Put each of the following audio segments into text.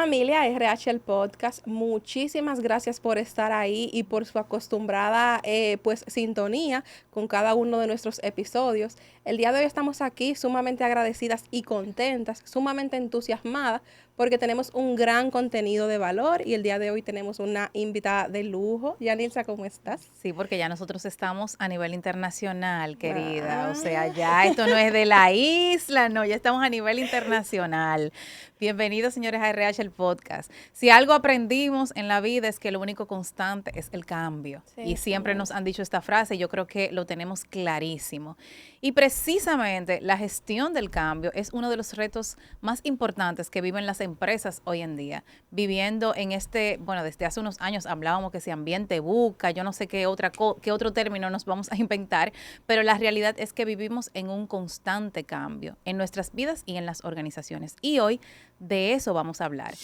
Familia RH el podcast, muchísimas gracias por estar ahí y por su acostumbrada pues sintonía con cada uno de nuestros episodios. El día de hoy estamos aquí sumamente agradecidas y contentas, sumamente entusiasmadas porque tenemos un gran contenido de valor y el día de hoy tenemos una invitada de lujo. Yanilza, ¿cómo estás? Sí, porque ya nosotros estamos a nivel internacional, querida. O sea, Ah. ya esto no es de la isla, no, ya estamos a nivel internacional. Bienvenidos, señores, a RH el podcast. Si algo aprendimos en la vida es que lo único constante es el cambio. Sí, Y siempre nos excelente. han dicho esta frase, y yo creo que lo tenemos clarísimo. Y precisamente la gestión del cambio es uno de los retos más importantes que viven las empresas hoy en día. Viviendo en bueno, desde hace unos años hablábamos que si ambiente buca, yo no sé qué otro término nos vamos a inventar, pero la realidad es que vivimos en un constante cambio en nuestras vidas y en las organizaciones. Y hoy de eso vamos a hablar.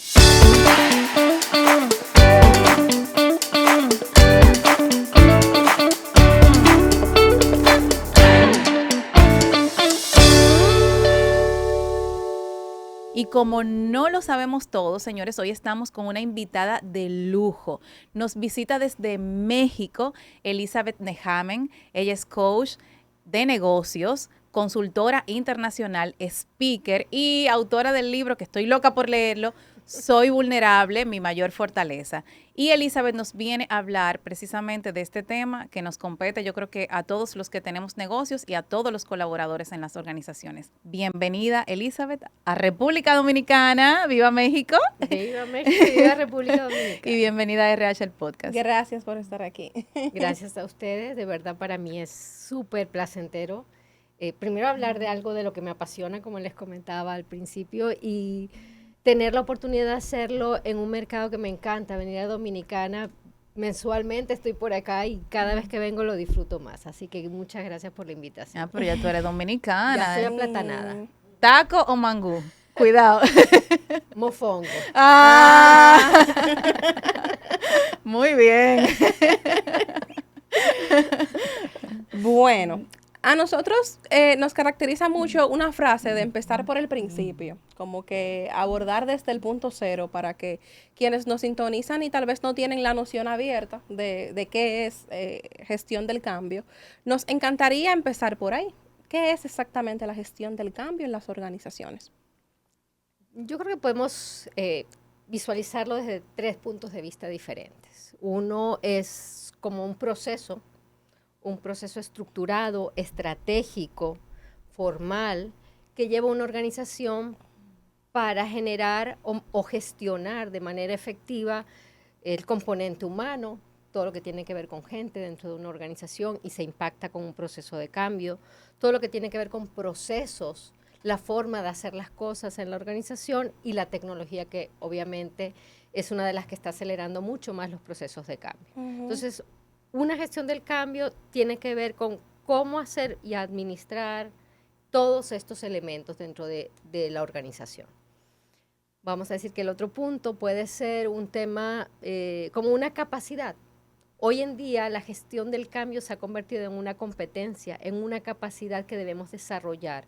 Y como no lo sabemos todos, señores, hoy estamos con una invitada de lujo. Nos visita desde México Elizabeth Nehamen. Ella es coach de negocios, consultora internacional, speaker y autora del libro, que estoy loca por leerlo, Soy vulnerable, mi mayor fortaleza. Y Elizabeth nos viene a hablar precisamente de este tema que nos compete, yo creo que a todos los que tenemos negocios y a todos los colaboradores en las organizaciones. Bienvenida, Elizabeth, a República Dominicana. ¡Viva México! Viva México y viva República Y Dominicana. bienvenida a RH el podcast. Gracias por estar aquí. Gracias a ustedes, de verdad para mí es súper placentero. Primero hablar de algo de lo que me apasiona, como les comentaba al principio, y tener la oportunidad de hacerlo en un mercado que me encanta, venir a Dominicana. Mensualmente estoy por acá y cada vez que vengo lo disfruto más. Así que muchas gracias por la invitación. Ah, pero ya tú eres dominicana. Ya estoy aplatanada. ¿Taco o mangú? Cuidado. Mofongo. Ah. Muy bien. Bueno, a nosotros nos caracteriza mucho una frase de empezar por el principio, como que abordar desde el punto cero para que quienes nos sintonizan y tal vez no tienen la noción abierta de qué es gestión del cambio, nos encantaría empezar por ahí. ¿Qué es exactamente la gestión del cambio en las organizaciones? Yo creo que podemos visualizarlo desde 3 puntos de vista diferentes. Uno es como un proceso estructurado, estratégico, formal, que lleva una organización para generar o gestionar de manera efectiva el componente humano, todo lo que tiene que ver con gente dentro de una organización y se impacta con un proceso de cambio, todo lo que tiene que ver con procesos, la forma de hacer las cosas en la organización y la tecnología que obviamente es una de las que está acelerando mucho más los procesos de cambio. Entonces, una gestión del cambio tiene que ver con cómo hacer y administrar todos estos elementos dentro de la organización. Vamos a decir que el otro punto puede ser un tema como una capacidad. Hoy en día la gestión del cambio se ha convertido en una competencia, en una capacidad que debemos desarrollar,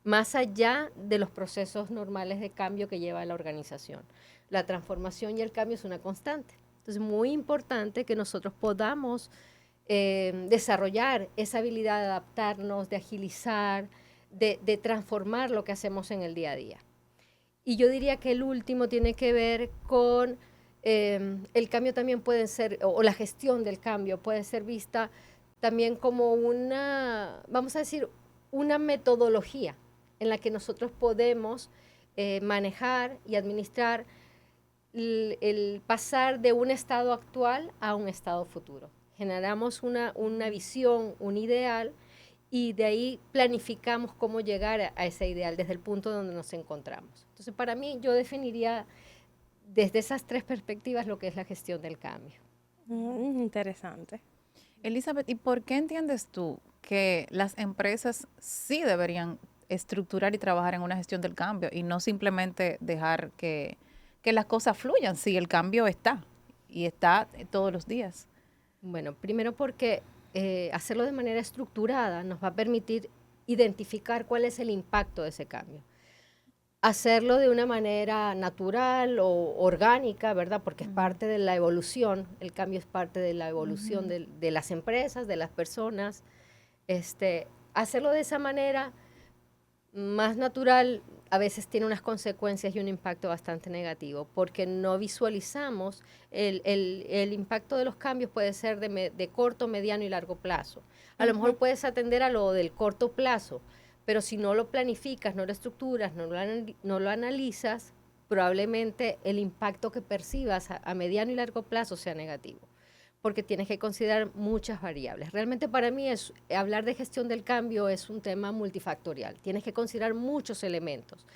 más allá de los procesos normales de cambio que lleva la organización. La transformación y el cambio es una constante. Entonces, muy importante que nosotros podamos desarrollar esa habilidad de adaptarnos, de agilizar, de transformar lo que hacemos en el día a día. Y yo diría que el último tiene que ver con el cambio también puede ser, o la gestión del cambio puede ser vista también como una, vamos a decir, una metodología en la que nosotros podemos manejar y administrar el pasar de un estado actual a un estado futuro. Generamos una visión, un ideal, y de ahí planificamos cómo llegar a ese ideal desde el punto donde nos encontramos. Entonces, para mí, yo definiría desde esas 3 perspectivas lo que es la gestión del cambio. Interesante. Elizabeth, ¿y por qué entiendes tú que las empresas sí deberían estructurar y trabajar en una gestión del cambio y no simplemente dejar que las cosas fluyan? Si el cambio está y está todos los días. Bueno, primero porque hacerlo de manera estructurada nos va a permitir identificar cuál es el impacto de ese cambio. hacerlo de una manera natural o orgánica, ¿verdad? Porque es parte de la evolución, el cambio es parte de la evolución de las empresas, de las personas. Hacerlo de esa manera más natural a veces tiene unas consecuencias y un impacto bastante negativo, porque no visualizamos el impacto de los cambios puede ser de corto, mediano y largo plazo. A lo mejor puedes atender a lo del corto plazo, pero si no lo planificas, no lo estructuras, no lo analizas, probablemente el impacto que percibas a mediano y largo plazo sea negativo, porque tienes que considerar muchas variables. Realmente para mí hablar de gestión del cambio es un tema multifactorial. Tienes que considerar muchos elementos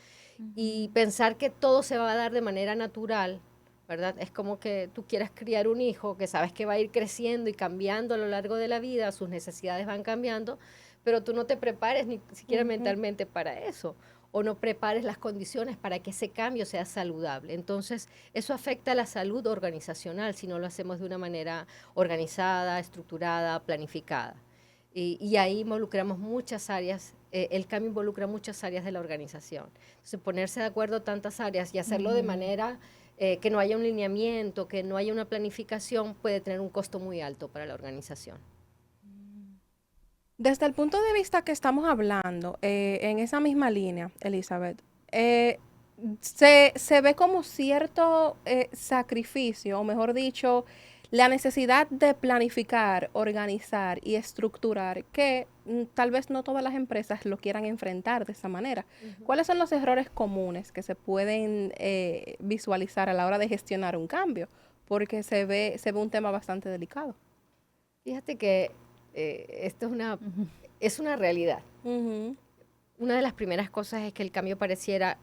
y pensar que todo se va a dar de manera natural, ¿verdad? Es como que tú quieras criar un hijo que sabes que va a ir creciendo y cambiando a lo largo de la vida, sus necesidades van cambiando, pero tú no te prepares ni siquiera mentalmente para eso, o no prepares las condiciones para que ese cambio sea saludable. Entonces, eso afecta a la salud organizacional si no lo hacemos de una manera organizada, estructurada, planificada. Y ahí involucramos muchas áreas, el cambio involucra muchas áreas de la organización. Entonces, ponerse de acuerdo tantas áreas y hacerlo de manera que no haya un lineamiento, que no haya una planificación, puede tener un costo muy alto para la organización. Desde el punto de vista que estamos hablando, en esa misma línea, Elizabeth, se ve como cierto sacrificio, o mejor dicho, la necesidad de planificar, organizar y estructurar, que tal vez no todas las empresas lo quieran enfrentar de esa manera. ¿Cuáles son los errores comunes que se pueden visualizar a la hora de gestionar un cambio? Porque se ve un tema bastante delicado. Fíjate que esto es una realidad. Una de las primeras cosas es que el cambio pareciera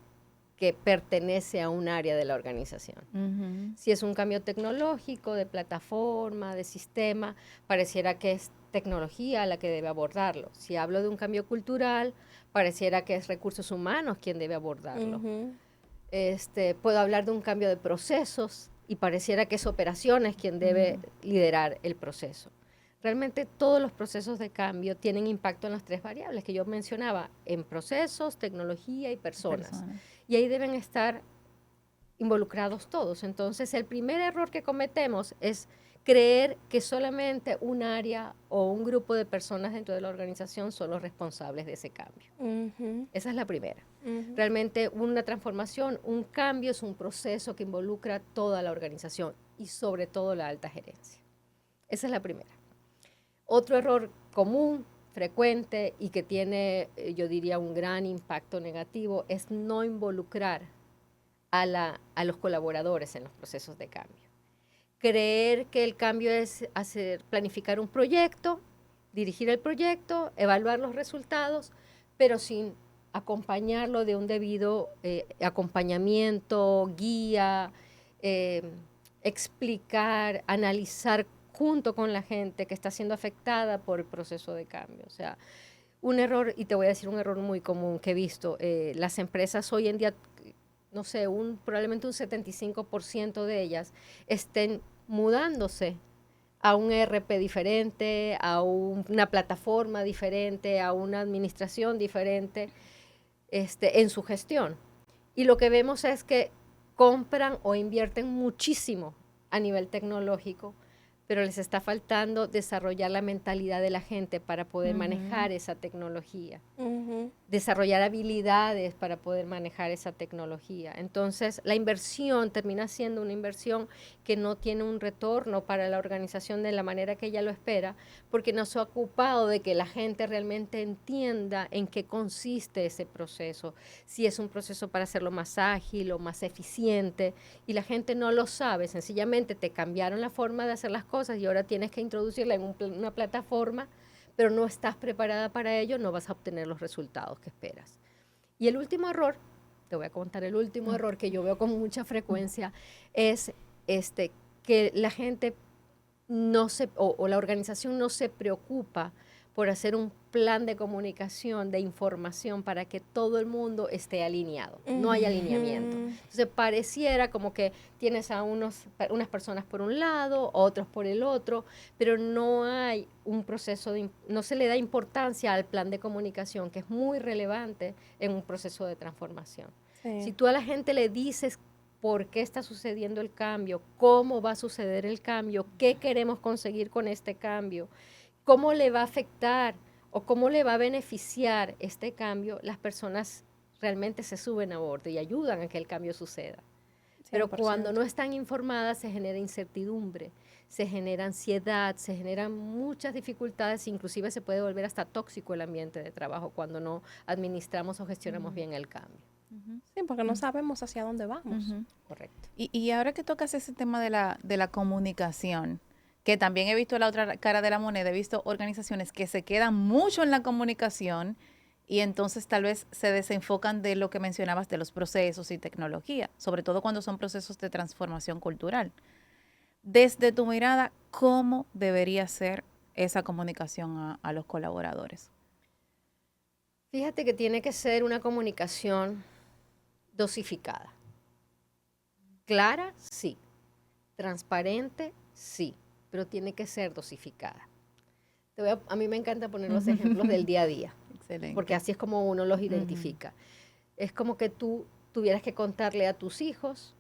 que pertenece a un área de la organización. Si es un cambio tecnológico, de plataforma, de sistema, pareciera que es tecnología la que debe abordarlo. Si hablo de un cambio cultural, pareciera que es recursos humanos quien debe abordarlo. Puedo hablar de un cambio de procesos y pareciera que es operaciones quien debe liderar el proceso. Realmente todos los procesos de cambio tienen impacto en las tres variables que yo mencionaba, en procesos, tecnología y personas. Y ahí deben estar involucrados todos. Entonces, el primer error que cometemos es creer que solamente un área o un grupo de personas dentro de la organización son los responsables de ese cambio. Esa es la primera. Realmente una transformación, un cambio es un proceso que involucra toda la organización y sobre todo la alta gerencia. Esa es la primera. Otro error común, frecuente y que tiene, yo diría, un gran impacto negativo es no involucrar a los colaboradores en los procesos de cambio. Creer que el cambio es planificar un proyecto, dirigir el proyecto, evaluar los resultados, pero sin acompañarlo de un debido acompañamiento, guía, explicar, analizar junto con la gente que está siendo afectada por el proceso de cambio. O sea, un error, y te voy a decir un error muy común que he visto, las empresas hoy en día, no sé, probablemente un 75% de ellas estén mudándose a un ERP diferente, a una plataforma diferente, a una administración diferente en su gestión. Y lo que vemos es que compran o invierten muchísimo a nivel tecnológico, pero les está faltando desarrollar la mentalidad de la gente para poder manejar esa tecnología, desarrollar habilidades para poder manejar esa tecnología. Entonces, la inversión termina siendo una inversión que no tiene un retorno para la organización de la manera que ella lo espera, porque no se ha ocupado de que la gente realmente entienda en qué consiste ese proceso, si es un proceso para hacerlo más ágil o más eficiente, y la gente no lo sabe, sencillamente te cambiaron la forma de hacer las cosas y ahora tienes que introducirla en una plataforma, pero no estás preparada para ello, no vas a obtener los resultados que esperas. Y el último error, te voy a contar el último error que yo veo con mucha frecuencia, es que la gente o la organización no se preocupa por hacer un plan de comunicación, de información para que todo el mundo esté alineado. No hay alineamiento. Entonces pareciera como que tienes a unas personas por un lado, otros por el otro, pero no hay un proceso, no se le da importancia al plan de comunicación, que es muy relevante en un proceso de transformación. Sí. Si tú a la gente le dices por qué está sucediendo el cambio, cómo va a suceder el cambio, qué queremos conseguir con este cambio, cómo le va a afectar o cómo le va a beneficiar este cambio, las personas realmente se suben a bordo y ayudan a que el cambio suceda. Pero 100%. cuando no están informadas se genera incertidumbre, se genera ansiedad, se generan muchas dificultades, inclusive se puede volver hasta tóxico el ambiente de trabajo cuando no administramos o gestionamos bien el cambio. Sí, porque no sabemos hacia dónde vamos. Correcto. Y ahora que tocas ese tema de la comunicación, que también he visto la otra cara de la moneda, he visto organizaciones que se quedan mucho en la comunicación y entonces tal vez se desenfocan de lo que mencionabas de los procesos y tecnología, sobre todo cuando son procesos de transformación cultural. Desde tu mirada, ¿cómo debería ser esa comunicación a los colaboradores? Fíjate que tiene que ser una comunicación dosificada. Clara, sí. Transparente, sí. Pero tiene que ser dosificada. A mí me encanta poner los ejemplos del día a día. Excelente. Porque así es como uno los identifica. Es como que tú tuvieras que contarle a tus hijos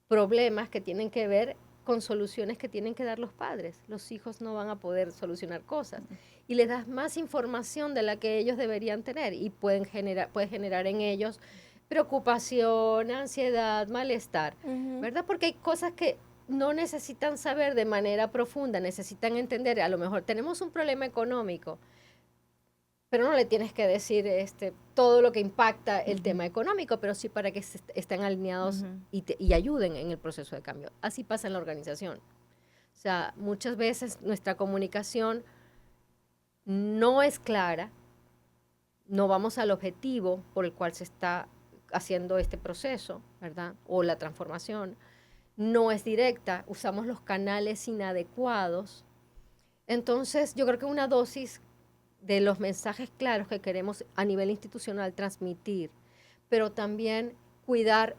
problemas que tienen que ver con soluciones que tienen que dar los padres. Los hijos no van a poder solucionar cosas. Y les das más información de la que ellos deberían tener y puedes generar en ellos preocupación, ansiedad, malestar, ¿verdad? Porque hay cosas que no necesitan saber de manera profunda, necesitan entender. A lo mejor tenemos un problema económico, pero no le tienes que decir todo lo que impacta el tema económico, pero sí para que estén alineados y ayuden en el proceso de cambio. Así pasa en la organización. O sea, muchas veces nuestra comunicación no es clara, no vamos al objetivo por el cual se está haciendo este proceso, ¿verdad? O la transformación, no es directa, usamos los canales inadecuados. Entonces, yo creo que una dosis de los mensajes claros que queremos a nivel institucional transmitir, pero también cuidar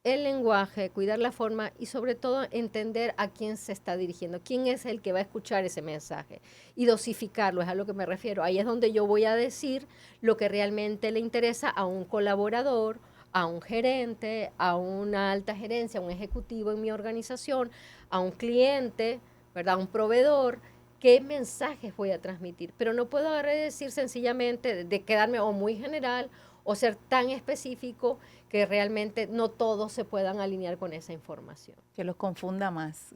el lenguaje, cuidar la forma y sobre todo entender a quién se está dirigiendo, quién es el que va a escuchar ese mensaje y dosificarlo, es a lo que me refiero. Ahí es donde yo voy a decir lo que realmente le interesa a un colaborador, a un gerente, a una alta gerencia, a un ejecutivo en mi organización, a un cliente, ¿verdad? A un proveedor. ¿Qué mensajes voy a transmitir? Pero no puedo agarrar y decir sencillamente de quedarme o muy general o ser tan específico que realmente no todos se puedan alinear con esa información. Que los confunda más.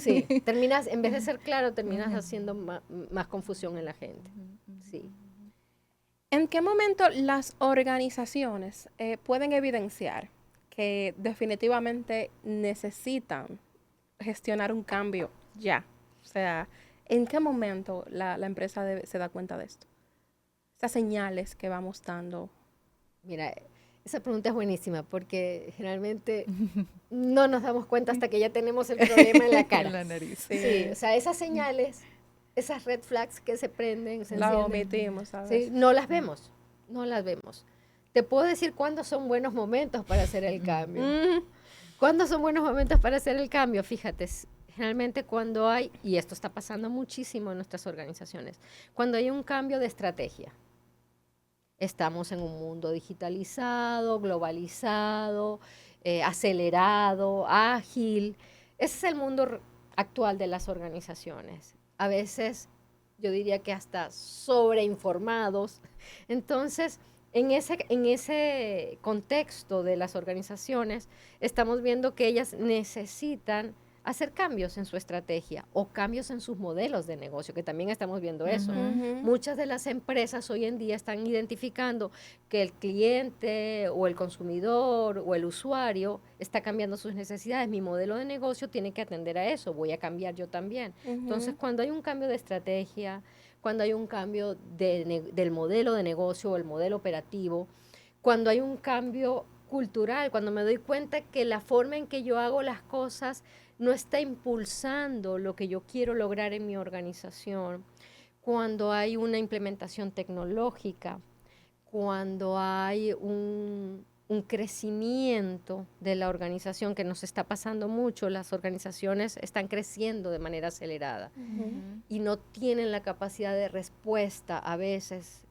Sí, terminas, en vez de ser claro, terminas haciendo más confusión en la gente. Sí. ¿En qué momento las organizaciones pueden evidenciar que definitivamente necesitan gestionar un cambio ya? O sea, ¿en qué momento la empresa se da cuenta de esto? Esas señales que vamos dando. Mira, esa pregunta es buenísima porque generalmente no nos damos cuenta hasta que ya tenemos el problema en la cara. En la nariz. Sí, o sea, esas señales, esas red flags que se prenden, se Las encienden, omitimos, ¿sabes? sí, no las vemos, no las vemos. Te puedo decir cuándo son buenos momentos para hacer el cambio. ¿Cuándo son buenos momentos para hacer el cambio? Fíjate, generalmente cuando hay, y esto está pasando muchísimo en nuestras organizaciones, cuando hay un cambio de estrategia. Estamos en un mundo digitalizado, globalizado, acelerado, ágil. Ese es el mundo actual de las organizaciones. A veces yo diría que hasta sobreinformados. Entonces, en ese contexto de las organizaciones, estamos viendo que ellas necesitan hacer cambios en su estrategia o cambios en sus modelos de negocio, que también estamos viendo eso. Muchas de las empresas hoy en día están identificando que el cliente o el consumidor o el usuario está cambiando sus necesidades. Mi modelo de negocio tiene que atender a eso, voy a cambiar yo también. Entonces, cuando hay un cambio de estrategia, cuando hay un cambio del modelo de negocio o el modelo operativo, cuando hay un cambio cultural, cuando me doy cuenta que la forma en que yo hago las cosas no está impulsando lo que yo quiero lograr en mi organización, cuando hay una implementación tecnológica, cuando hay un crecimiento de la organización que nos está pasando mucho, las organizaciones están creciendo de manera acelerada y no tienen la capacidad de respuesta a veces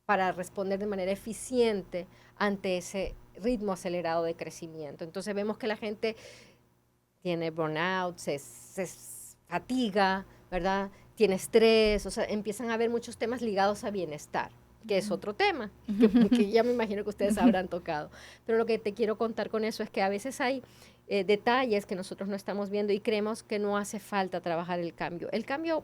para responder de manera eficiente ante ese ritmo acelerado de crecimiento. Entonces vemos que la gente tiene burnout, se fatiga, ¿verdad? Tiene estrés, o sea, empiezan a haber muchos temas ligados a bienestar, que es otro tema, que ya me imagino que ustedes habrán tocado. Pero lo que te quiero contar con eso es que a veces hay detalles que nosotros no estamos viendo y creemos que no hace falta trabajar el cambio. El cambio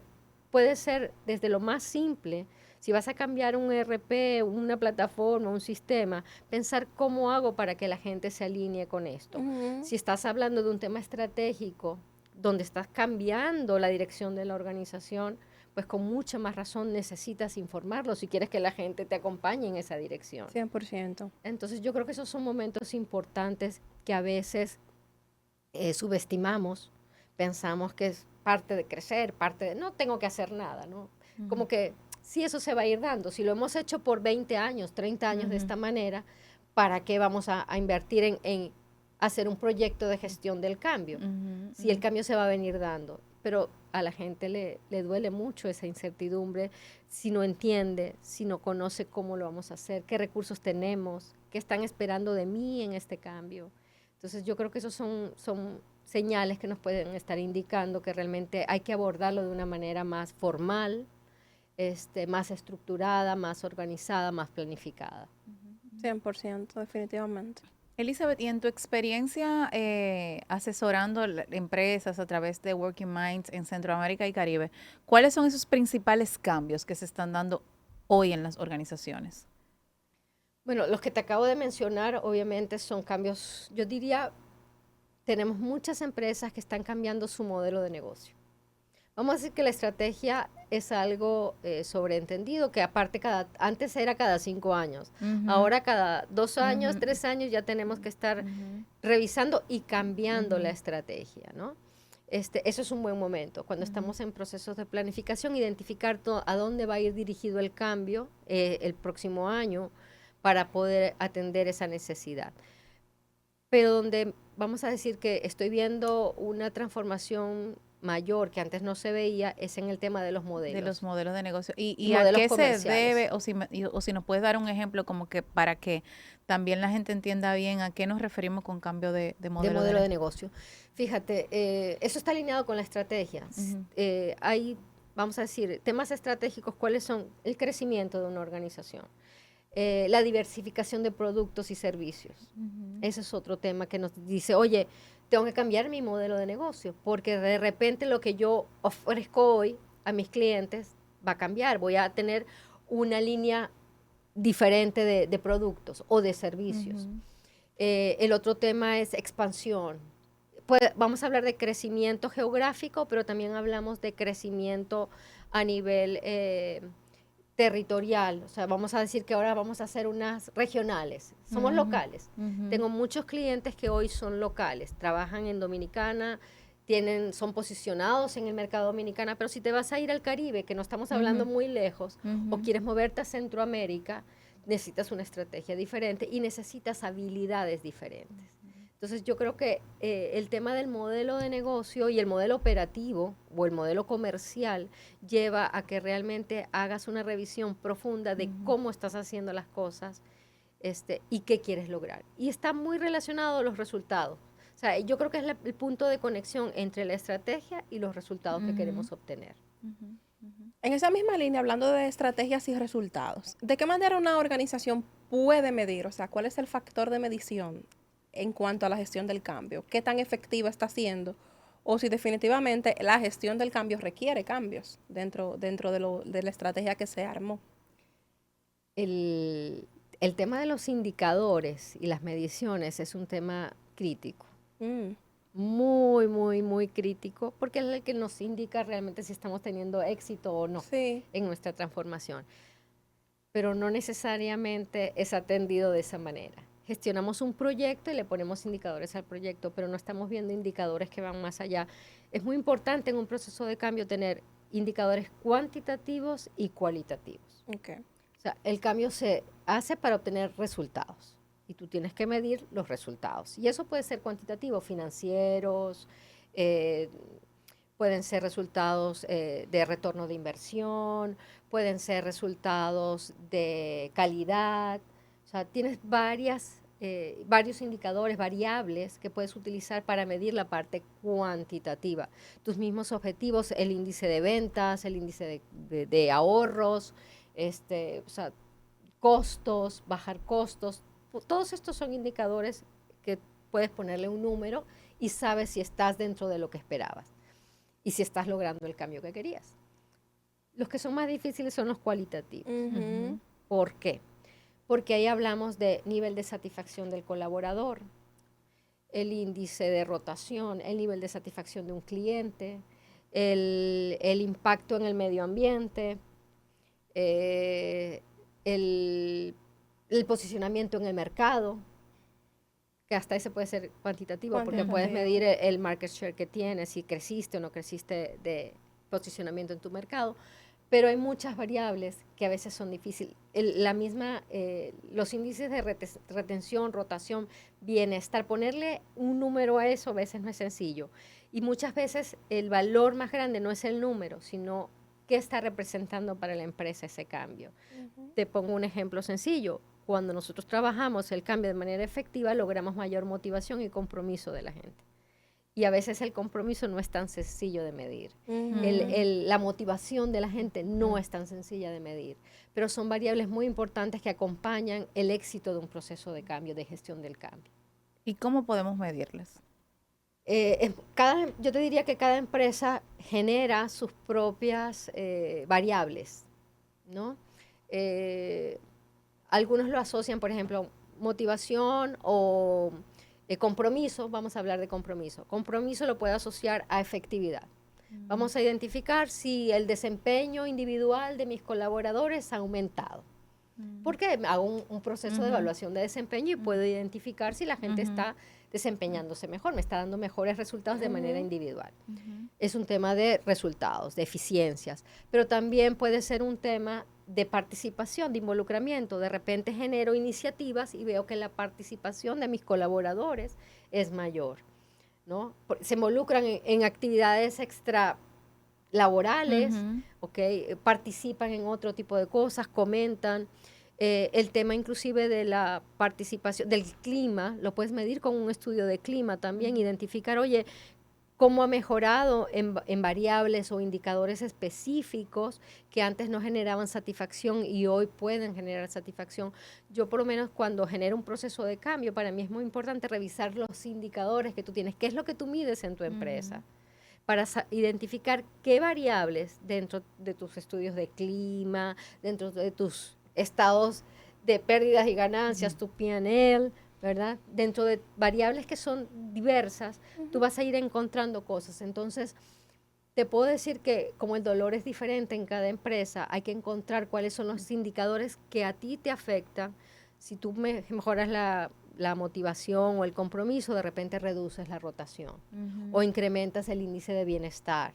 puede ser desde lo más simple. Si vas a cambiar un ERP, una plataforma, un sistema, pensar cómo hago para que la gente se alinee con esto. Si estás hablando de un tema estratégico, donde estás cambiando la dirección de la organización, pues con mucha más razón necesitas informarlo si quieres que la gente te acompañe en esa dirección. 100%. Entonces yo creo que esos son momentos importantes que a veces subestimamos, pensamos que es parte de crecer, parte de no tengo que hacer nada, ¿no? Como que sí, eso se va a ir dando. Si lo hemos hecho por 20 años, 30 años de esta manera, ¿para qué vamos a invertir en hacer un proyecto de gestión del cambio? Si el cambio se va a venir dando. Pero a la gente le duele mucho esa incertidumbre si no entiende, si no conoce cómo lo vamos a hacer, qué recursos tenemos, qué están esperando de mí en este cambio. Entonces yo creo que esos son señales que nos pueden estar indicando que realmente hay que abordarlo de una manera más formal, más estructurada, más organizada, más planificada. 100%, definitivamente. Elizabeth, y en tu experiencia asesorando empresas a través de Working Minds en Centroamérica y Caribe, ¿cuáles son esos principales cambios que se están dando hoy en las organizaciones? Bueno, los que te acabo de mencionar obviamente son cambios, yo diría, tenemos muchas empresas que están cambiando su modelo de negocio. Vamos a decir que la estrategia es algo sobreentendido, que aparte antes era cada 5 años, ahora cada 2 años, 3 años ya tenemos que estar revisando y cambiando la estrategia, ¿no? Eso es un buen momento, cuando estamos en procesos de planificación, identificar a dónde va a ir dirigido el cambio el próximo año para poder atender esa necesidad. Pero donde vamos a decir que estoy viendo una transformación mayor que antes no se veía es en el tema de los modelos. De los modelos de negocio. ¿Y a qué se debe? O si nos puedes dar un ejemplo como que para que también la gente entienda bien a qué nos referimos con cambio de modelo de negocio. Fíjate, eso está alineado con la estrategia. Hay, vamos a decir, temas estratégicos, ¿cuáles son? El crecimiento de una organización. La diversificación de productos y servicios. Ese es otro tema que nos dice, oye, tengo que cambiar mi modelo de negocio, porque de repente lo que yo ofrezco hoy a mis clientes va a cambiar. Voy a tener una línea diferente de productos o de servicios. El otro tema es expansión. Vamos a hablar de crecimiento geográfico, pero también hablamos de crecimiento a nivel territorial, o sea, vamos a decir que ahora vamos a hacer unas regionales, somos locales. Tengo muchos clientes que hoy son locales, trabajan en Dominicana, son posicionados en el mercado dominicano, pero si te vas a ir al Caribe, que no estamos hablando muy lejos, o quieres moverte a Centroamérica, necesitas una estrategia diferente y necesitas habilidades diferentes. Entonces yo creo que el tema del modelo de negocio y el modelo operativo o el modelo comercial lleva a que realmente hagas una revisión profunda de cómo estás haciendo las cosas y qué quieres lograr. Y está muy relacionado a los resultados. O sea, yo creo que es el punto de conexión entre la estrategia y los resultados que queremos obtener. En esa misma línea, hablando de estrategias y resultados, ¿de qué manera una organización puede medir? O sea, ¿cuál es el factor de medición en cuanto a la gestión del cambio? ¿Qué tan efectiva está siendo? O si definitivamente la gestión del cambio requiere cambios dentro de la estrategia que se armó. El tema de los indicadores y las mediciones es un tema crítico. Muy, muy, muy crítico, porque es el que nos indica realmente si estamos teniendo éxito o no en nuestra transformación. Pero no necesariamente es atendido de esa manera. Gestionamos un proyecto y le ponemos indicadores al proyecto, pero no estamos viendo indicadores que van más allá. Es muy importante en un proceso de cambio tener indicadores cuantitativos y cualitativos. O sea, el cambio se hace para obtener resultados y tú tienes que medir los resultados. Y eso puede ser cuantitativo, financieros, pueden ser resultados de retorno de inversión, pueden ser resultados de calidad. O sea, tienes varios indicadores, variables que puedes utilizar para medir la parte cuantitativa. Tus mismos objetivos, el índice de ventas, el índice de ahorros, o sea, costos, bajar costos. Todos estos son indicadores que puedes ponerle un número y sabes si estás dentro de lo que esperabas y si estás logrando el cambio que querías. Los que son más difíciles son los cualitativos. Ujú. ¿Por qué? Porque ahí hablamos de nivel de satisfacción del colaborador, el índice de rotación, el nivel de satisfacción de un cliente, el impacto en el medio ambiente, el posicionamiento en el mercado, que hasta ese puede ser cuantitativo, porque puedes medir el market share que tienes, si creciste o no creciste de posicionamiento en tu mercado. Pero hay muchas variables que a veces son difíciles. Los índices de retención, rotación, bienestar, ponerle un número a eso a veces no es sencillo. Y muchas veces el valor más grande no es el número, sino qué está representando para la empresa ese cambio. Te pongo un ejemplo sencillo. Cuando nosotros trabajamos el cambio de manera efectiva, logramos mayor motivación y compromiso de la gente. Y a veces el compromiso no es tan sencillo de medir. La motivación de la gente no es tan sencilla de medir, pero son variables muy importantes que acompañan el éxito de un proceso de cambio, de gestión del cambio. ¿Y cómo podemos medirlas? Yo te diría que cada empresa genera sus propias variables, ¿no? Algunos lo asocian, por ejemplo, motivación o compromiso. Vamos a hablar de compromiso. Compromiso lo puede asociar a efectividad. Vamos a identificar si el desempeño individual de mis colaboradores ha aumentado. Porque hago un proceso de evaluación de desempeño y puedo identificar si la gente está desempeñándose mejor, me está dando mejores resultados de manera individual. Es un tema de resultados, de eficiencias, pero también puede ser un tema de participación, de involucramiento. De repente genero iniciativas y veo que la participación de mis colaboradores es mayor, ¿no? Se involucran en actividades extra laborales, ¿okay? Participan en otro tipo de cosas, comentan. El tema inclusive de la participación, del clima, lo puedes medir con un estudio de clima también, identificar, oye, cómo ha mejorado en variables o indicadores específicos que antes no generaban satisfacción y hoy pueden generar satisfacción. Yo por lo menos cuando genero un proceso de cambio, para mí es muy importante revisar los indicadores que tú tienes, qué es lo que tú mides en tu empresa, para identificar qué variables dentro de tus estudios de clima, dentro de tus estados de pérdidas y ganancias, tu P&L, ¿verdad? Dentro de variables que son diversas, tú vas a ir encontrando cosas. Entonces, te puedo decir que como el dolor es diferente en cada empresa, hay que encontrar cuáles son los indicadores que a ti te afectan. Si tú mejoras la motivación o el compromiso, de repente reduces la rotación o incrementas el índice de bienestar.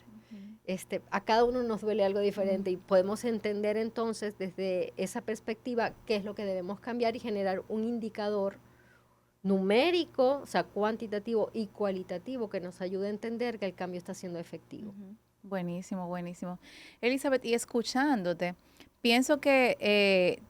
A cada uno nos duele algo diferente y podemos entender entonces desde esa perspectiva qué es lo que debemos cambiar y generar un indicador numérico, o sea, cuantitativo y cualitativo que nos ayude a entender que el cambio está siendo efectivo. Buenísimo, buenísimo. Elizabeth, y escuchándote, pienso que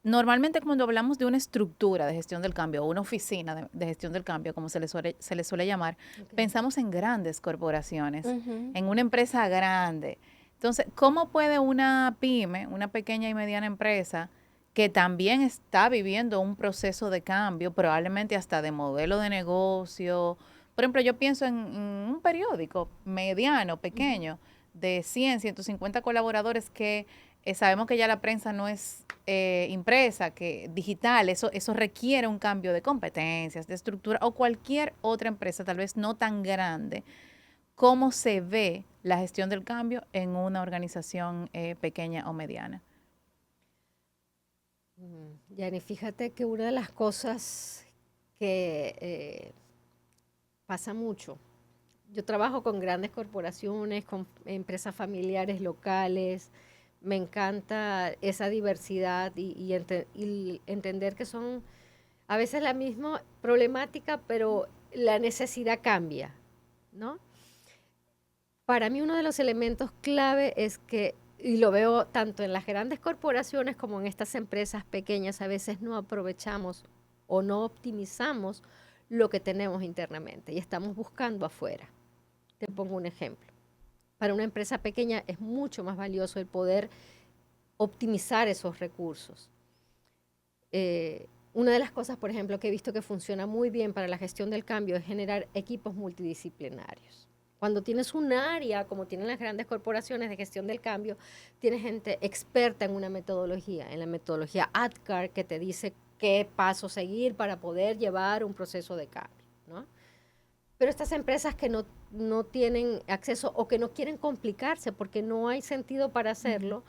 normalmente cuando hablamos de una estructura de gestión del cambio o una oficina de gestión del cambio, como se le suele llamar, pensamos en grandes corporaciones, en una empresa grande. Entonces, ¿cómo puede una pyme, una pequeña y mediana empresa, que también está viviendo un proceso de cambio, probablemente hasta de modelo de negocio? Por ejemplo, yo pienso en un periódico mediano, pequeño, de 100, 150 colaboradores que sabemos que ya la prensa no es impresa, que digital, eso requiere un cambio de competencias, de estructura, o cualquier otra empresa, tal vez no tan grande. ¿Cómo se ve la gestión del cambio en una organización pequeña o mediana? Yani, fíjate que una de las cosas que pasa mucho, yo trabajo con grandes corporaciones, con empresas familiares locales, me encanta esa diversidad y entender que son a veces la misma problemática, pero la necesidad cambia, ¿no? Para mí uno de los elementos clave es que y lo veo tanto en las grandes corporaciones como en estas empresas pequeñas, a veces no aprovechamos o no optimizamos lo que tenemos internamente y estamos buscando afuera. Te pongo un ejemplo. Para una empresa pequeña es mucho más valioso el poder optimizar esos recursos. Una de las cosas, por ejemplo, que he visto que funciona muy bien para la gestión del cambio es generar equipos multidisciplinarios. Cuando tienes un área, como tienen las grandes corporaciones de gestión del cambio, tienes gente experta en una metodología, en la metodología ADKAR, que te dice qué paso seguir para poder llevar un proceso de cambio, ¿no? Pero estas empresas que no tienen acceso o que no quieren complicarse porque no hay sentido para hacerlo,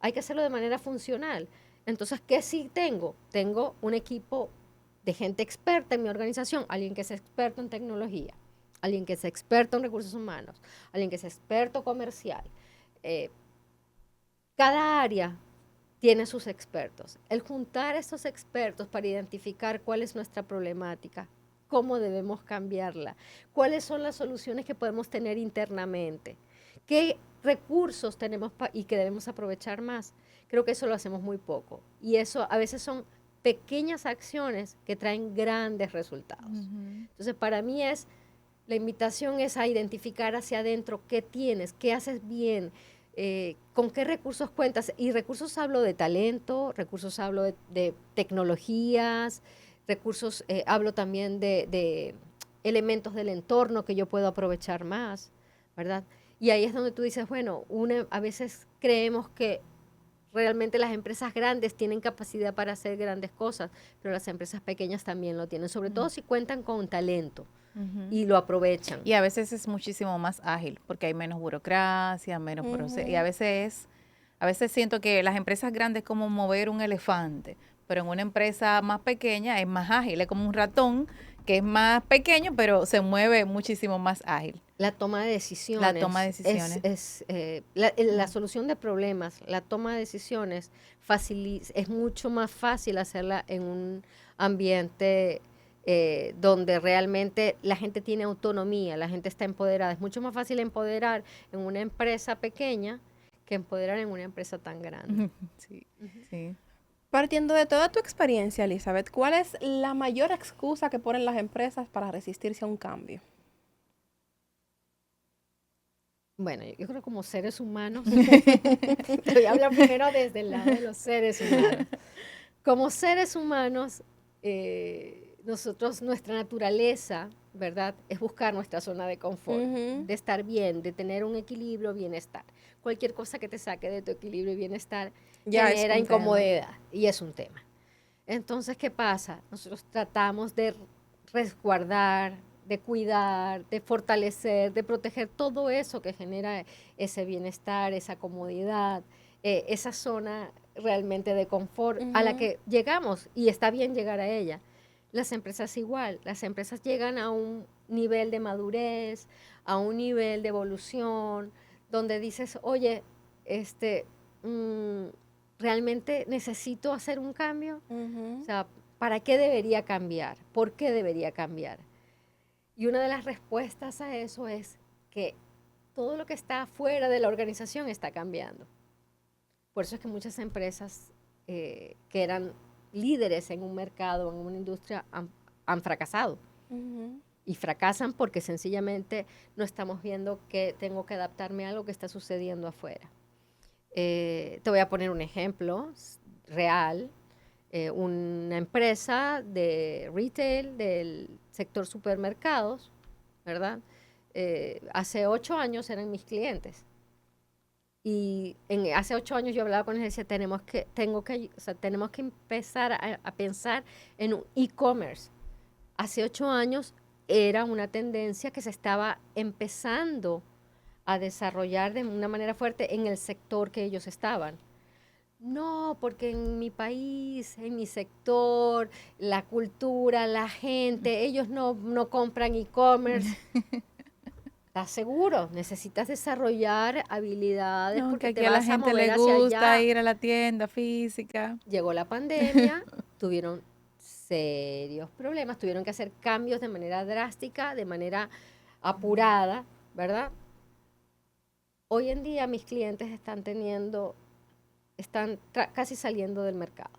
hay que hacerlo de manera funcional. Entonces, ¿qué sí tengo? Tengo un equipo de gente experta en mi organización, alguien que es experto en tecnología, alguien que es experto en recursos humanos, alguien que es experto comercial. Cada área tiene sus expertos. El juntar estos expertos para identificar cuál es nuestra problemática, cómo debemos cambiarla, cuáles son las soluciones que podemos tener internamente, qué recursos tenemos y que debemos aprovechar más. Creo que eso lo hacemos muy poco. Y eso a veces son pequeñas acciones que traen grandes resultados. Entonces, para mí la invitación es a identificar hacia adentro qué tienes, qué haces bien, con qué recursos cuentas. Y recursos hablo de talento, recursos hablo de tecnologías, recursos hablo también de elementos del entorno que yo puedo aprovechar más, ¿verdad? Y ahí es donde tú dices, bueno, a veces creemos que realmente las empresas grandes tienen capacidad para hacer grandes cosas, pero las empresas pequeñas también lo tienen, sobre todo si cuentan con talento y lo aprovechan. Y a veces es muchísimo más ágil porque hay menos burocracia, menos proceso. Y a veces siento que las empresas grandes es como mover un elefante, pero en una empresa más pequeña es más ágil, es como un ratón que es más pequeño, pero se mueve muchísimo más ágil. La toma de decisiones. La toma de decisiones. La solución de problemas, la toma de decisiones es mucho más fácil hacerla en un ambiente donde realmente la gente tiene autonomía, la gente está empoderada. Es mucho más fácil empoderar en una empresa pequeña que empoderar en una empresa tan grande. Sí, sí. Partiendo de toda tu experiencia, Elizabeth, ¿cuál es la mayor excusa que ponen las empresas para resistirse a un cambio? Bueno, yo creo como seres humanos, te voy a hablar primero desde el lado de los seres humanos. Como seres humanos, nuestra naturaleza, ¿verdad? Es buscar nuestra zona de confort, de estar bien, de tener un equilibrio, bienestar. Cualquier cosa que te saque de tu equilibrio y bienestar genera incomodidad y es un tema. Entonces, ¿qué pasa? Nosotros tratamos de resguardar, de cuidar, de fortalecer, de proteger todo eso que genera ese bienestar, esa comodidad, esa zona realmente de confort a la que llegamos y está bien llegar a ella. Las empresas igual, las empresas llegan a un nivel de madurez, a un nivel de evolución, donde dices, oye, ¿realmente necesito hacer un cambio? O sea, ¿para qué debería cambiar? ¿Por qué debería cambiar? Y una de las respuestas a eso es que todo lo que está fuera de la organización está cambiando. Por eso es que muchas empresas que eran líderes en un mercado, en una industria, han fracasado. Y fracasan porque sencillamente no estamos viendo que tengo que adaptarme a algo que está sucediendo afuera. Te voy a poner un ejemplo real. Una empresa de retail del sector supermercados, ¿verdad? Hace 8 años eran mis clientes. Y hace 8 años yo hablaba con ellos y decía, tenemos que empezar a pensar en un e-commerce. Hace 8 años era una tendencia que se estaba empezando a desarrollar de una manera fuerte en el sector que ellos estaban. No, porque en mi país, en mi sector, la cultura, la gente, ellos no compran e-commerce. ¿Estás seguro? Necesitas desarrollar habilidades porque que te aquí a la vas a gente mover le hacia gusta allá. ir a la tienda física. Llegó la pandemia, tuvieron serios problemas, tuvieron que hacer cambios de manera drástica, de manera apurada, ¿verdad? hoy en día mis clientes están casi saliendo del mercado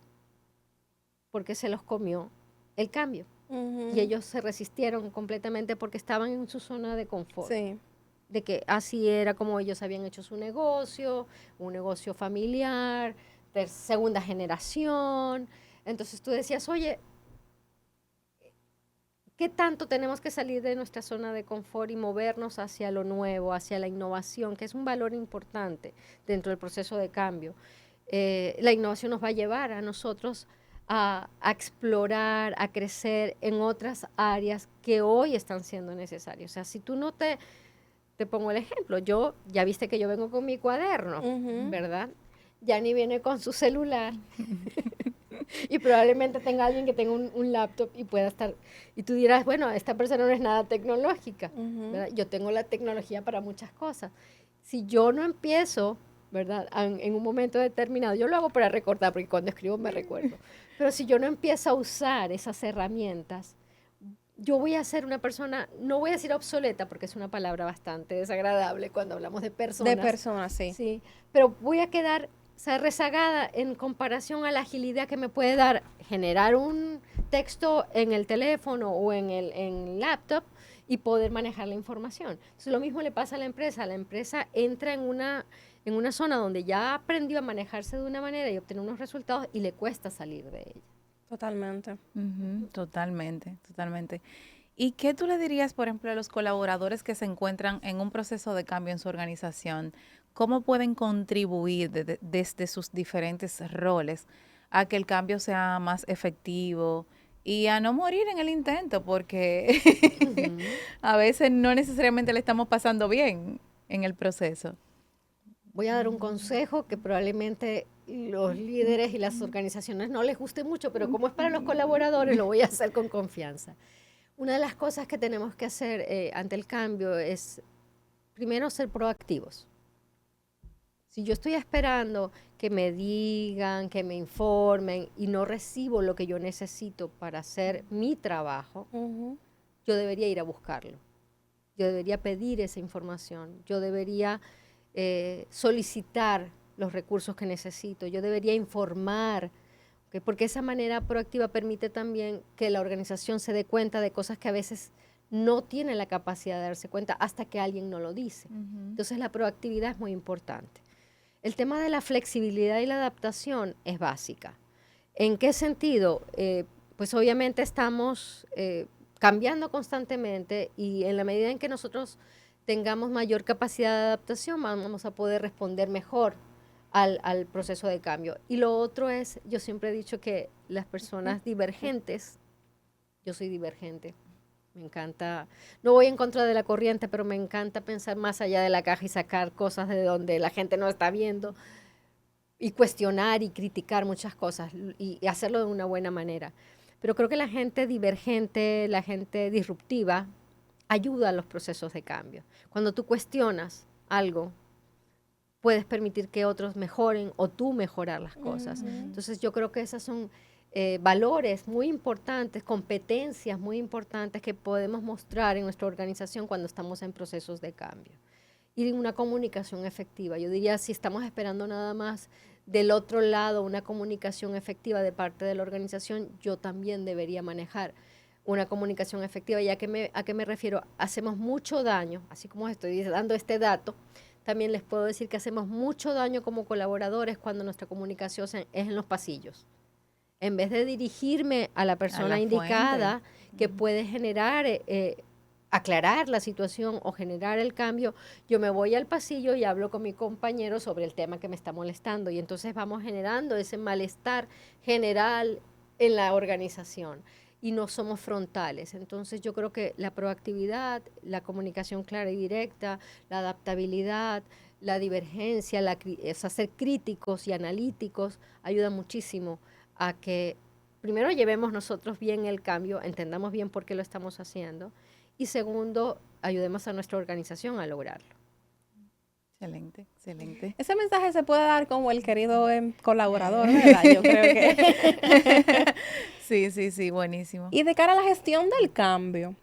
porque se los comió el cambio. Y ellos se resistieron completamente porque estaban en su zona de confort. Sí. De que así era como ellos habían hecho su negocio, un negocio familiar, de segunda generación. Entonces tú decías, oye, ¿qué tanto tenemos que salir de nuestra zona de confort y movernos hacia lo nuevo, hacia la innovación, que es un valor importante dentro del proceso de cambio? La innovación nos va a llevar a nosotros a explorar, a crecer en otras áreas que hoy están siendo necesarias. O sea, si tú no te pongo el ejemplo, ya viste que yo vengo con mi cuaderno, ¿verdad? Yani viene con su celular y probablemente tenga alguien que tenga un laptop y pueda estar, y tú dirás, bueno, esta persona no es nada tecnológica, ¿verdad? Yo tengo la tecnología para muchas cosas. Si yo no empiezo, ¿verdad? En un momento determinado, yo lo hago para recordar, porque cuando escribo me recuerdo, pero si yo no empiezo a usar esas herramientas, yo voy a ser una persona, no voy a decir obsoleta, porque es una palabra bastante desagradable cuando hablamos de personas. De personas, sí. Sí, pero voy a quedar, o sea, rezagada en comparación a la agilidad que me puede dar generar un texto en el teléfono o en el laptop y poder manejar la información. Entonces, lo mismo le pasa a la empresa. La empresa entra en una zona donde ya aprendió a manejarse de una manera y obtener unos resultados y le cuesta salir de ella. Totalmente. Totalmente, totalmente. ¿Y qué tú le dirías, por ejemplo, a los colaboradores que se encuentran en un proceso de cambio en su organización? ¿Cómo pueden contribuir desde sus diferentes roles a que el cambio sea más efectivo y a no morir en el intento? Porque a veces no necesariamente le estamos pasando bien en el proceso. Voy a dar un consejo que probablemente los líderes y las organizaciones no les guste mucho, pero como es para los colaboradores, lo voy a hacer con confianza. Una de las cosas que tenemos que hacer ante el cambio es, primero, ser proactivos. Si yo estoy esperando que me digan, que me informen y no recibo lo que yo necesito para hacer mi trabajo, yo debería ir a buscarlo. Yo debería pedir esa información. Yo debería solicitar los recursos que necesito, yo debería informar, ¿okay? Porque esa manera proactiva permite también que la organización se dé cuenta de cosas que a veces no tiene la capacidad de darse cuenta hasta que alguien no lo dice. Entonces la proactividad es muy importante. El tema de la flexibilidad y la adaptación es básica. ¿En qué sentido? Pues obviamente estamos cambiando constantemente y en la medida en que nosotros tengamos mayor capacidad de adaptación, vamos a poder responder mejor al proceso de cambio. Y lo otro es, yo siempre he dicho que las personas divergentes, yo soy divergente, me encanta, no voy en contra de la corriente, pero me encanta pensar más allá de la caja y sacar cosas de donde la gente no está viendo y cuestionar y criticar muchas cosas y hacerlo de una buena manera. Pero creo que la gente divergente, la gente disruptiva, ayuda a los procesos de cambio. Cuando tú cuestionas algo, puedes permitir que otros mejoren o tú mejorar las cosas. Entonces yo creo que esos son valores muy importantes, competencias muy importantes que podemos mostrar en nuestra organización cuando estamos en procesos de cambio. Y una comunicación efectiva. Yo diría, si estamos esperando nada más del otro lado una comunicación efectiva de parte de la organización, yo también debería manejar una comunicación efectiva. ¿Y a qué me refiero? Hacemos mucho daño, así como estoy dando este dato, también les puedo decir que hacemos mucho daño como colaboradores cuando nuestra comunicación es en los pasillos. En vez de dirigirme a la persona indicada que puede generar, aclarar la situación o generar el cambio, yo me voy al pasillo y hablo con mi compañero sobre el tema que me está molestando. Y entonces vamos generando ese malestar general en la organización. Y no somos frontales. Entonces yo creo que la proactividad, la comunicación clara y directa, la adaptabilidad, la divergencia, ser críticos y analíticos, ayuda muchísimo a que primero llevemos nosotros bien el cambio, entendamos bien por qué lo estamos haciendo y segundo, ayudemos a nuestra organización a lograrlo. Excelente, excelente. Ese mensaje se puede dar como el querido colaborador, ¿verdad? Yo creo que... Sí, buenísimo. Y de cara a la gestión del cambio,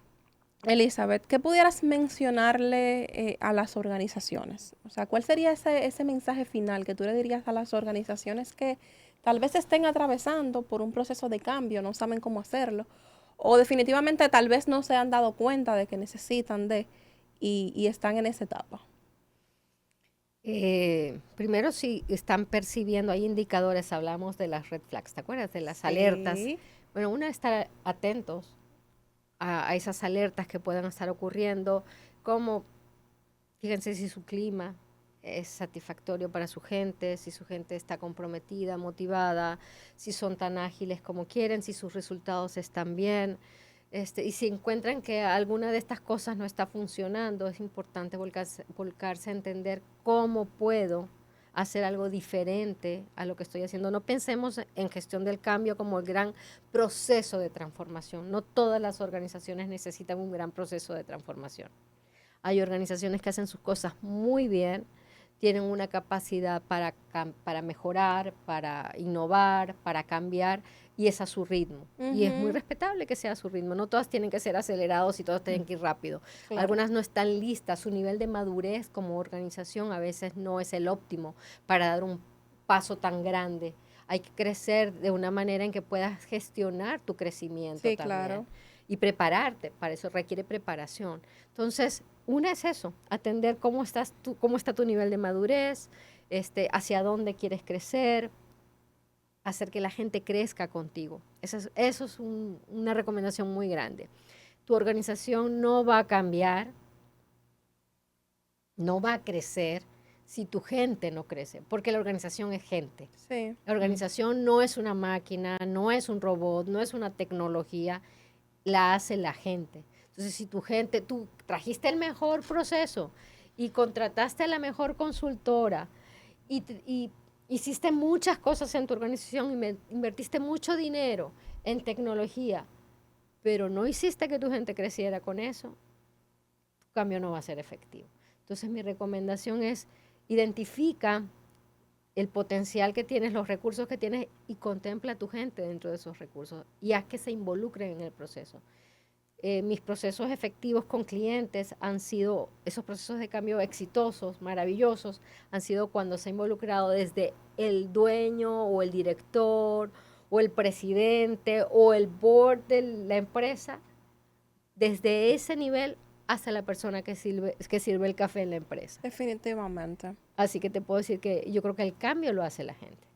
Elizabeth, ¿qué pudieras mencionarle a las organizaciones? O sea, ¿cuál sería ese mensaje final que tú le dirías a las organizaciones que tal vez estén atravesando por un proceso de cambio, no saben cómo hacerlo, o definitivamente tal vez no se han dado cuenta de que necesitan y están en esa etapa? Primero, si están percibiendo, hay indicadores, hablamos de las red flags, ¿te acuerdas? De las alertas. Bueno, una es estar atentos a esas alertas que puedan estar ocurriendo, como, fíjense si su clima es satisfactorio para su gente, si su gente está comprometida, motivada, si son tan ágiles como quieren, si sus resultados están bien. Y si encuentran que alguna de estas cosas no está funcionando, es importante volcarse a entender cómo puedo hacer algo diferente a lo que estoy haciendo. No pensemos en gestión del cambio como el gran proceso de transformación. No todas las organizaciones necesitan un gran proceso de transformación. Hay organizaciones que hacen sus cosas muy bien, tienen una capacidad para mejorar, para innovar, para cambiar, y es a su ritmo. Y es muy respetable que sea a su ritmo. No todas tienen que ser acelerados y todas tienen que ir rápido. Claro. Algunas no están listas. Su nivel de madurez como organización a veces no es el óptimo para dar un paso tan grande. Hay que crecer de una manera en que puedas gestionar tu crecimiento también. Claro. Y prepararte, para eso requiere preparación. Entonces, una es eso, atender cómo está tu nivel de madurez, hacia dónde quieres crecer, hacer que la gente crezca contigo. Eso es una recomendación muy grande. Tu organización no va a cambiar, no va a crecer si tu gente no crece, porque la organización es gente. Sí. La organización no es una máquina, no es un robot, no es una tecnología, la hace la gente. Entonces, si tu gente, tú trajiste el mejor proceso y contrataste a la mejor consultora y hiciste muchas cosas en tu organización y invertiste mucho dinero en tecnología, pero no hiciste que tu gente creciera con eso, tu cambio no va a ser efectivo. Entonces, mi recomendación es identifica el potencial que tienes, los recursos que tienes y contempla a tu gente dentro de esos recursos y haz que se involucren en el proceso. Mis procesos efectivos con clientes han sido, esos procesos de cambio exitosos, maravillosos, han sido cuando se ha involucrado desde el dueño o el director o el presidente o el board de la empresa, desde ese nivel hasta la persona que sirve el café en la empresa. Definitivamente. Así que te puedo decir que yo creo que el cambio lo hace la gente.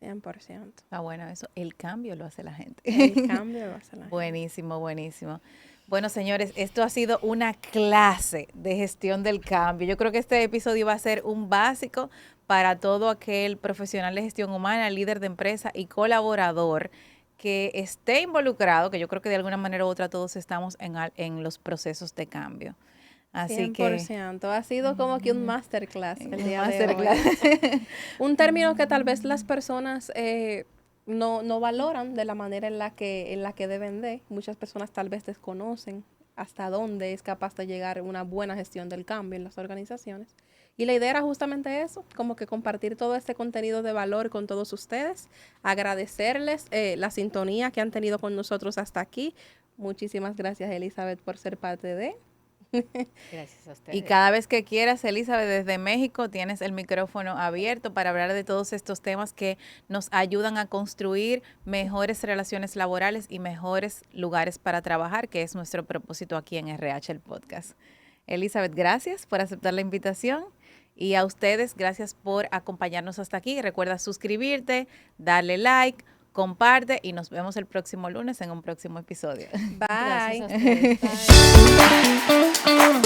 100%. Ah, bueno, eso, el cambio lo hace la gente. El cambio lo hace la gente. Buenísimo, buenísimo. Bueno, señores, esto ha sido una clase de gestión del cambio. Yo creo que este episodio va a ser un básico para todo aquel profesional de gestión humana, líder de empresa y colaborador que esté involucrado, que yo creo que de alguna manera u otra todos estamos en los procesos de cambio. Así 100%. Que, ha sido como que un masterclass el día de hoy. Un término que tal vez las personas no valoran de la manera en la que deben de. Muchas personas tal vez desconocen hasta dónde es capaz de llegar una buena gestión del cambio en las organizaciones. Y la idea era justamente eso, como que compartir todo este contenido de valor con todos ustedes, agradecerles la sintonía que han tenido con nosotros hasta aquí. Muchísimas gracias, Elizabeth, por ser parte de... Gracias a ustedes. Y cada vez que quieras, Elizabeth, desde México tienes el micrófono abierto para hablar de todos estos temas que nos ayudan a construir mejores relaciones laborales y mejores lugares para trabajar, que es nuestro propósito aquí en RH, el podcast. Elizabeth, gracias por aceptar la invitación y a ustedes, gracias por acompañarnos hasta aquí. Recuerda suscribirte, darle like, comparte y nos vemos el próximo lunes en un próximo episodio. Bye. Gracias a ustedes. Bye.